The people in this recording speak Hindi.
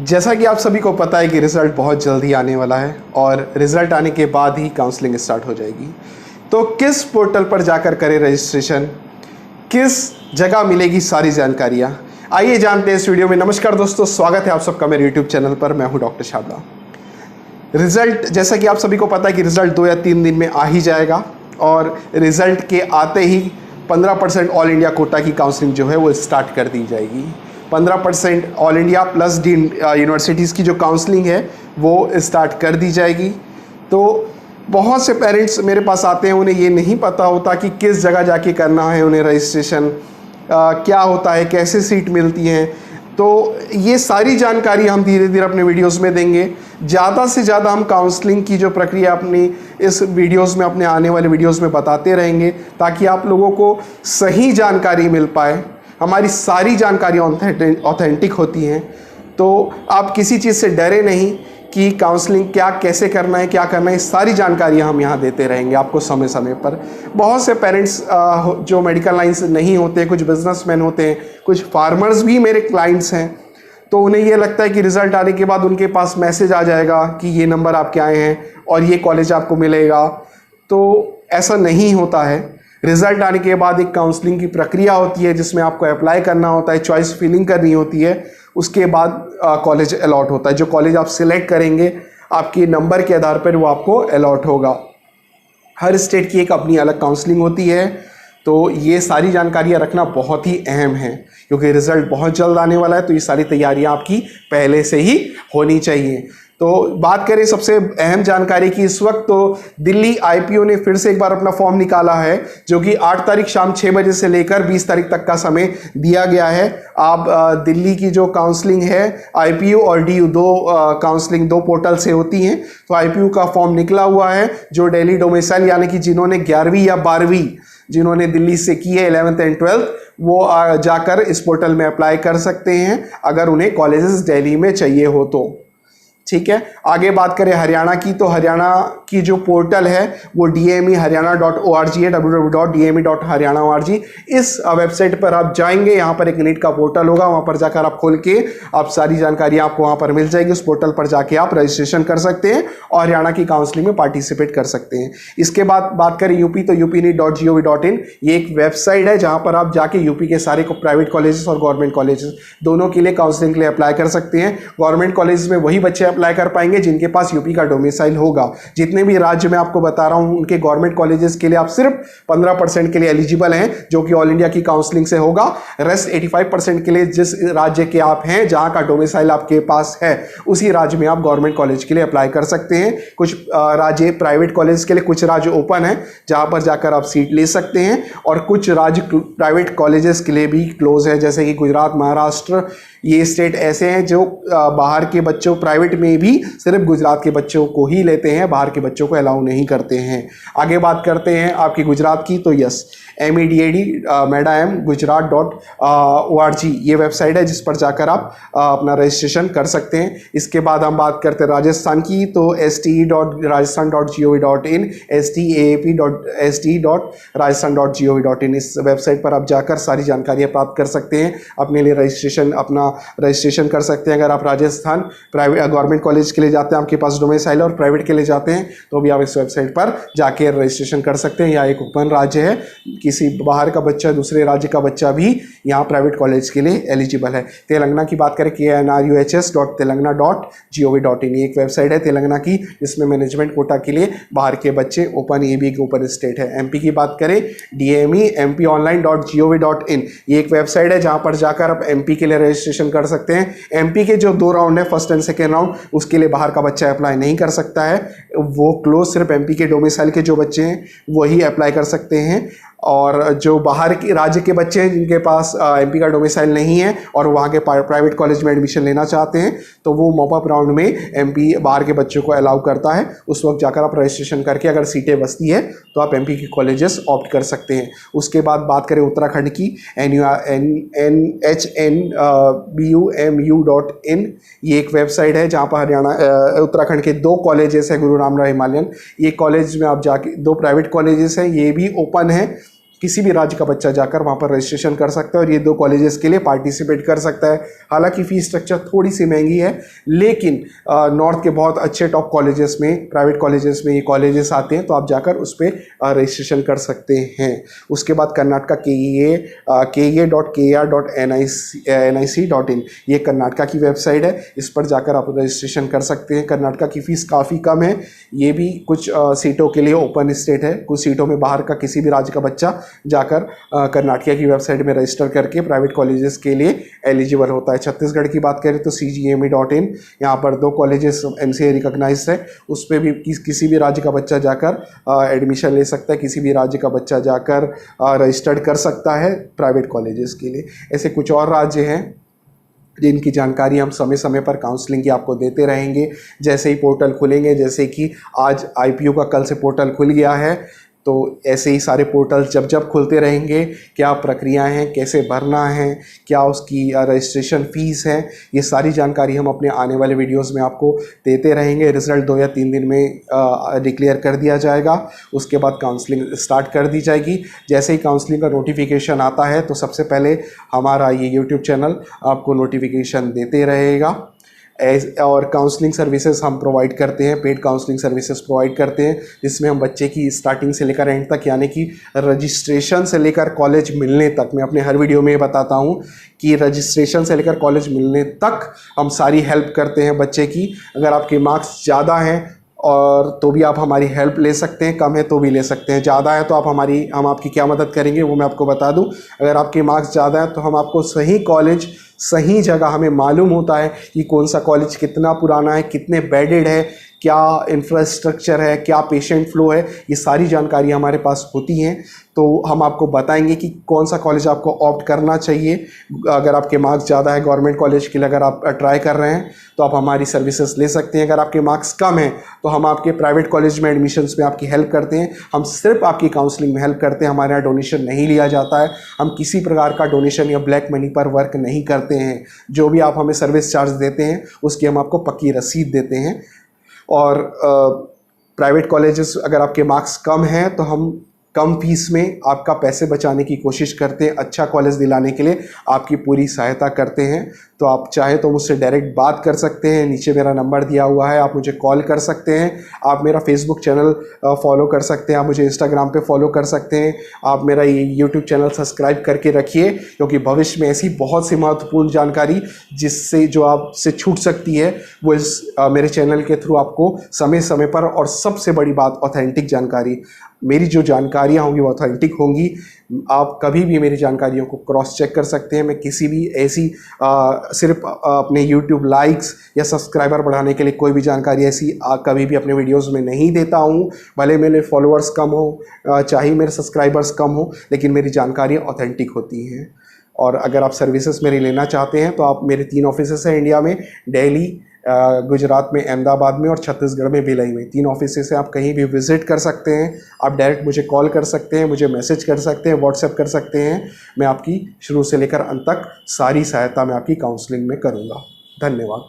जैसा कि आप सभी को पता है कि रिज़ल्ट बहुत जल्दी आने वाला है और रिज़ल्ट आने के बाद ही काउंसलिंग स्टार्ट हो जाएगी। तो किस पोर्टल पर जाकर करें रजिस्ट्रेशन, किस जगह मिलेगी सारी जानकारियाँ, आइए जानते हैं इस वीडियो में। नमस्कार दोस्तों, स्वागत है आप सबका मेरे यूट्यूब चैनल पर। मैं हूँ डॉक्टर शाबला। रिज़ल्ट, जैसा कि आप सभी को पता है कि रिज़ल्ट 2 या 3 दिन में आ ही जाएगा और रिज़ल्ट के आते ही 15% ऑल इंडिया कोटा की काउंसलिंग जो है वो स्टार्ट कर दी जाएगी। 15% all India plus deemed universities की जो काउंसलिंग है वो स्टार्ट कर दी जाएगी। तो बहुत से पेरेंट्स मेरे पास आते हैं, उन्हें ये नहीं पता होता कि किस जगह जाके करना है उन्हें रजिस्ट्रेशन, क्या होता है, कैसे सीट मिलती हैं। तो ये सारी जानकारी हम धीरे धीरे अपने वीडियोस में देंगे। ज़्यादा से ज़्यादा हम काउंसलिंग की जो प्रक्रिया अपनी इस वीडियोस में, अपने आने वाले वीडियोस में बताते रहेंगे ताकि आप लोगों को सही जानकारी मिल पाए। हमारी सारी जानकारियाँ ऑथेंटिक होती हैं, तो आप किसी चीज़ से डरे नहीं कि काउंसलिंग क्या, कैसे करना है, क्या करना है। सारी जानकारियाँ हम यहाँ देते रहेंगे आपको समय समय पर। बहुत से पेरेंट्स जो मेडिकल लाइन से नहीं होते, कुछ बिजनेसमैन होते हैं, कुछ फार्मर्स भी मेरे क्लाइंट्स हैं, तो उन्हें ये लगता है कि रिज़ल्ट आने के बाद उनके पास मैसेज आ जाएगा कि ये नंबर आपके आए हैं और ये कॉलेज आपको मिलेगा। तो ऐसा नहीं होता है। रिज़ल्ट आने के बाद एक काउंसलिंग की प्रक्रिया होती है जिसमें आपको अप्लाई करना होता है, चॉइस फिलिंग करनी होती है। उसके बाद कॉलेज अलॉट होता है। जो कॉलेज आप सिलेक्ट करेंगे आपके नंबर के आधार पर वो आपको अलॉट होगा। हर स्टेट की एक अपनी अलग काउंसलिंग होती है। तो ये सारी जानकारियाँ रखना बहुत ही अहम है क्योंकि रिज़ल्ट बहुत जल्द आने वाला है। तो ये सारी तैयारियाँ आपकी पहले से ही होनी चाहिए। तो बात करें सबसे अहम जानकारी की, इस वक्त तो दिल्ली आईपीओ ने फिर से एक बार अपना फॉर्म निकाला है जो कि 8 तारीख शाम 6 बजे से लेकर 20 तारीख तक का समय दिया गया है। आप दिल्ली की जो काउंसलिंग है, आईपीओ और डीयू, काउंसलिंग 2 पोर्टल से होती हैं। तो आईपीओ का फॉर्म निकला हुआ है। जो दिल्ली डोमिसाइल यानी कि जिन्होंने 11वीं या 12वीं जिन्होंने दिल्ली से की है, 11th एंड 12th, वो जाकर इस पोर्टल में अप्लाई कर सकते हैं अगर उन्हें कॉलेजेस दिल्ली में चाहिए हो तो। ठीक है, आगे बात करें हरियाणा की, तो हरियाणा की जो पोर्टल है वो dmeharyana.org है, www.dme.haryana.org। इस वेबसाइट पर आप जाएंगे, यहाँ पर एक नीट का पोर्टल होगा, वहाँ पर जाकर आप खोल के आप सारी जानकारी आपको वहाँ पर मिल जाएगी। उस पोर्टल पर जाके आप रजिस्ट्रेशन कर सकते हैं और हरियाणा की काउंसलिंग में पार्टिसिपेट कर सकते हैं। इसके बाद बात करें यूपी, तो upneet.gov.in ये एक वेबसाइट है जहाँ पर आप जाके यूपी के सारे प्राइवेट कॉलेजेस और गवर्नमेंट कॉलेजेस दोनों के लिए काउंसलिंग के लिए अप्लाई कर सकते हैं। गवर्नमेंट कॉलेज में वही बच्चे अप्लाई कर पाएंगे जिनके पास यूपी का डोमिसाइल होगा। जितने भी राज्य में आपको बता रहा हूं उनके गवर्नमेंट कॉलेजेस के लिए आप सिर्फ 15% के लिए एलिजिबल हैं, जो कि ऑल इंडिया की काउंसलिंग से होगा। रेस्ट 85% के लिए जिस राज्य के आप हैं, जहां का डोमिसाइल आपके पास है, उसी राज्य में आप गवर्नमेंट कॉलेज के लिए अप्लाई कर सकते हैं। कुछ राज्य प्राइवेट कॉलेज के लिए, कुछ राज्य ओपन है जहां पर जाकर आप सीट ले सकते हैं, और कुछ राज्य प्राइवेट कॉलेजेस के लिए भी क्लोज है, जैसे कि गुजरात, महाराष्ट्र। ये स्टेट ऐसे हैं जो बाहर के बच्चों, प्राइवेट में भी सिर्फ गुजरात के बच्चों को ही लेते हैं, बाहर के बच्चों को अलाउ नहीं करते हैं। आगे बात करते हैं आपकी गुजरात की, तो यस, medad.gujarat.org ये वेबसाइट है जिस पर जाकर आप अपना रजिस्ट्रेशन कर सकते हैं। इसके बाद हम बात करते हैं राजस्थान की, तो ste.rajasthan.gov.in, ste.rajasthan.gov.in इस वेबसाइट पर आप जाकर सारी जानकारियाँ प्राप्त कर सकते हैं, अपने लिए अपना रजिस्ट्रेशन कर सकते हैं। अगर आप राजस्थान प्राइवेट गवर्नमेंट कॉलेज के लिए जाते हैं, आपके पास डोमिसाइल, और प्राइवेट के लिए जाते हैं, तो भी आप इस वेबसाइट पर जाके रजिस्ट्रेशन कर सकते हैं। यहाँ एक ओपन राज्य है, किसी बाहर का बच्चा, दूसरे राज्य का बच्चा भी यहाँ प्राइवेट कॉलेज के लिए एलिजिबल है। तेलंगाना की बात करें, knruhs.telangana.gov.in एक वेबसाइट है तेलंगाना की, जिसमें मैनेजमेंट कोटा के लिए बाहर के बच्चे ओपन, ये भी एक ओपन स्टेट है। एमपी की बात करें, dmeMPonline.gov.in ये एक वेबसाइट है जहाँ पर जाकर आप एमपी के लिए रजिस्ट्रेशन कर सकते हैं। एमपी के जो 2 राउंड है, फर्स्ट एंड सेकेंड राउंड, उसके लिए बाहर का बच्चा अप्लाई नहीं कर सकता है। वो क्लोज सिर्फ एमपी के डोमिसाइल के जो बच्चे हैं वही अप्लाई कर सकते हैं, और जो बाहर के राज्य के बच्चे हैं जिनके पास एमपी का डोमिसाइल नहीं है और वहाँ के प्राइवेट कॉलेज में एडमिशन लेना चाहते हैं, तो वो मॉपअप राउंड में एमपी बाहर के बच्चों को अलाउ करता है। उस वक्त जाकर आप रजिस्ट्रेशन करके अगर सीटें बचती है तो आप एमपी के कॉलेजेस ऑप्ट कर सकते हैं। उसके बाद बात करें उत्तराखंड की, NHNBUMU.in ये एक वेबसाइट है जहाँ पर उत्तराखंड के 2 कॉलेजेस हैं, गुरु रामराव हिमालयन। ये कॉलेज में आप जाके, 2 प्राइवेट कॉलेजेस हैं, ये भी ओपन है, किसी भी राज्य का बच्चा जाकर वहाँ पर रजिस्ट्रेशन कर सकता है और ये 2 कॉलेजेस के लिए पार्टिसिपेट कर सकता है। हालांकि फ़ीस स्ट्रक्चर थोड़ी सी महंगी है, लेकिन नॉर्थ के बहुत अच्छे टॉप कॉलेजेस में, प्राइवेट कॉलेजेस में ये कॉलेजेस आते हैं, तो आप जाकर उस पर रजिस्ट्रेशन कर सकते हैं। उसके बाद कर्नाटका KEA.KR.NIC.in ये कर्नाटका की वेबसाइट है, इस पर जाकर आप रजिस्ट्रेशन कर सकते हैं। कर्नाटका की फ़ीस काफ़ी कम है, ये भी कुछ सीटों के लिए ओपन स्टेट है, कुछ सीटों में बाहर का किसी भी राज्य का बच्चा जाकर कर्नाटका की वेबसाइट में रजिस्टर करके प्राइवेट कॉलेजेस के लिए एलिजिबल होता है। छत्तीसगढ़ की बात करें तो CGME.in, यहाँ पर 2 कॉलेजेस MCA रिकॉग्नाइज्ड है, उस पर भी किसी भी राज्य का बच्चा जाकर एडमिशन ले सकता है, किसी भी राज्य का बच्चा जाकर रजिस्टर्ड कर सकता है प्राइवेट कॉलेजेस के लिए। ऐसे कुछ और राज्य हैं जिनकी जानकारी हम समय समय पर काउंसलिंग की आपको देते रहेंगे। जैसे ही पोर्टल खुलेंगे, जैसे कि आज IPO का कल से पोर्टल खुल गया है, तो ऐसे ही सारे पोर्टल जब जब खुलते रहेंगे, क्या प्रक्रियाएं हैं, कैसे भरना है, क्या उसकी रजिस्ट्रेशन फ़ीस है, ये सारी जानकारी हम अपने आने वाले वीडियोस में आपको देते रहेंगे। रिज़ल्ट 2 या 3 दिन में डिक्लेयर कर दिया जाएगा, उसके बाद काउंसलिंग स्टार्ट कर दी जाएगी। जैसे ही काउंसलिंग का नोटिफिकेशन आता है तो सबसे पहले हमारा ये यूट्यूब चैनल आपको नोटिफिकेशन देते रहेगा। और काउंसलिंग सर्विसेज हम प्रोवाइड करते हैं, पेड काउंसलिंग सर्विसेज प्रोवाइड करते हैं, जिसमें हम बच्चे की स्टार्टिंग से लेकर एंड तक, यानी कि रजिस्ट्रेशन से लेकर कॉलेज मिलने तक, मैं अपने हर वीडियो में बताता हूं कि रजिस्ट्रेशन से लेकर कॉलेज मिलने तक हम सारी हेल्प करते हैं बच्चे की। अगर आपके मार्क्स ज़्यादा हैं और तो भी आप हमारी हेल्प ले सकते हैं, कम है तो भी ले सकते हैं। ज़्यादा है तो हम आपकी क्या मदद करेंगे वो मैं आपको बता दूं। अगर आपके मार्क्स ज़्यादा है तो हम आपको सही कॉलेज, सही जगह, हमें मालूम होता है कि कौन सा कॉलेज कितना पुराना है, कितने बेडेड है, क्या इंफ्रास्ट्रक्चर है, क्या पेशेंट फ्लो है, ये सारी जानकारी हमारे पास होती हैं। तो हम आपको बताएंगे कि कौन सा कॉलेज आपको ऑप्ट करना चाहिए। अगर आपके मार्क्स ज़्यादा है गवर्नमेंट कॉलेज के लिए अगर आप ट्राई कर रहे हैं तो आप हमारी सर्विसेज ले सकते हैं। अगर आपके मार्क्स कम हैं तो हम आपके प्राइवेट कॉलेज में एडमिशन्स में आपकी हेल्प करते हैं। हम सिर्फ आपकी काउंसलिंग में हेल्प करते हैं, हमारे यहाँ डोनेशन नहीं लिया जाता है। हम किसी प्रकार का डोनेशन या ब्लैक मनी पर वर्क नहीं करते हैं। जो भी आप हमें सर्विस चार्ज देते हैं उसकी हम आपको पक्की रसीद देते हैं। और प्राइवेट कॉलेजेस, अगर आपके मार्क्स कम हैं तो हम कम फीस में आपका पैसे बचाने की कोशिश करते हैं, अच्छा कॉलेज दिलाने के लिए आपकी पूरी सहायता करते हैं। तो आप चाहे तो मुझसे डायरेक्ट बात कर सकते हैं, नीचे मेरा नंबर दिया हुआ है, आप मुझे कॉल कर सकते हैं। आप मेरा फेसबुक चैनल फॉलो कर सकते हैं, आप मुझे इंस्टाग्राम पे फॉलो कर सकते हैं। आप मेरा ये यूट्यूब चैनल सब्सक्राइब करके रखिए, क्योंकि भविष्य में ऐसी बहुत सी महत्वपूर्ण जानकारी जिससे जो आपसे छूट सकती है वो इस मेरे चैनल के थ्रू आपको समय समय पर, और सबसे बड़ी बात ऑथेंटिक जानकारी, मेरी जो जानकारियाँ होंगी वो ऑथेंटिक होंगी। आप कभी भी मेरी जानकारियों को क्रॉस चेक कर सकते हैं। मैं किसी भी ऐसी सिर्फ अपने यूट्यूब लाइक्स या सब्सक्राइबर बढ़ाने के लिए कोई भी जानकारी ऐसी कभी भी अपने वीडियोस में नहीं देता हूं। भले मेरे फॉलोअर्स कम हो, चाहे मेरे सब्सक्राइबर्स कम हो, लेकिन मेरी जानकारियाँ ऑथेंटिक होती हैं। और अगर आप सर्विसेज मेरी लेना चाहते हैं तो आप, मेरे 3 ऑफिसेस हैं इंडिया में, दिल्ली, गुजरात में, अहमदाबाद में और छत्तीसगढ़ में भिलाई में। 3 ऑफिस से आप कहीं भी विज़िट कर सकते हैं। आप डायरेक्ट मुझे कॉल कर सकते हैं, मुझे मैसेज कर सकते हैं, व्हाट्सएप कर सकते हैं। मैं आपकी शुरू से लेकर अंत तक सारी सहायता मैं आपकी काउंसलिंग में करूँगा। धन्यवाद।